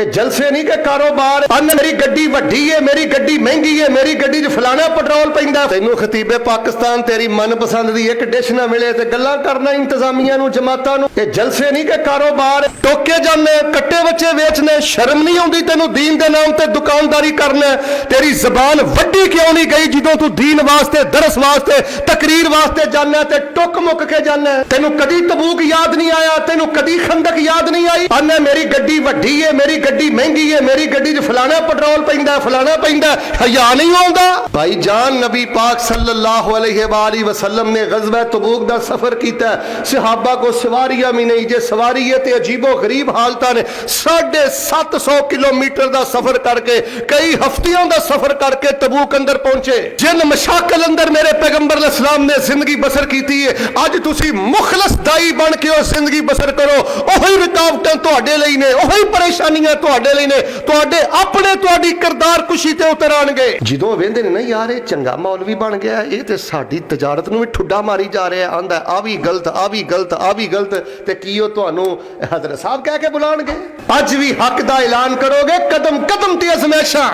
ये जलसे नहीं के कारोबार। मेरी गड्डी वड्डी है, मेरी गड्डी महंगी है, मेरी गड्डी च फलाना पेट्रोल पैंदा। तैनू खतीबे पाकिस्तान तेरी मनपसंद दी एक डिश ना मिले ते गल्लां करना इंतजामिया नू, जमातां नू। ये जलसे नहीं के कारोबार। टोके जाने, कट्टे बच्चे बेचने, शर्म नहीं आउंदी तैनू दीन दे नाम ते दुकानदारी करना। तेरी जबान वड्डी क्यों नहीं गई ਜਦੋਂ तू दीन वास्ते, दरस वास्ते, तकरीर वास्ते जाना ते टुक मुक के जाना। तेनू कदी तबूक याद नहीं आया, तेनू कदी खंदक याद नहीं आई। आने मेरी गड्डी वड्डी है, मेरी गड्डी महंगी है, मेरी गड्डी च फलाना पेट्रोल पैंदा, फलाना पैंदा। हया नहीं आउंदा? भाई जान नबी पाक सल्लल्लाहु अलैहि वसल्लम ने गज़वा तबूक दा सफर कीता। सहाबा को सवारियां भी नहीं, जे सवारी है ते अजीबो गरीब हालतां ने। 750 किलोमीटर दा सफर करके, कई हफ्तियों दा सफर करके तबूक अंदर पहुंचे। जिन मशाकल अंदर मेरे पैगंबर इस्लाम ने जिंदगी बसर की है, अज तुसी मुखलस दाई बन के ओ जिंदगी बसर करो। ओही रुकावटां तुहाडे लई ने, ओही परेशानियां तुहाडे लई ने। तुहाडे अपने तुहाडी किरदार कुशी ते उतर आणगे। जदों वेंदे ने ना यार ये चंगा मौलवी बन गया, ये ते साडी तजारत नूं भी ठुड्डा मारी जा रहा है। आंदा आ भी गलत, आ भी गलत, आ भी गलत। ते की ओ तुहानू हज़रत साहब कह के बुलाणगे? अज भी हक दा ऐलान करोगे, कदम कदम ते अज़मैशां।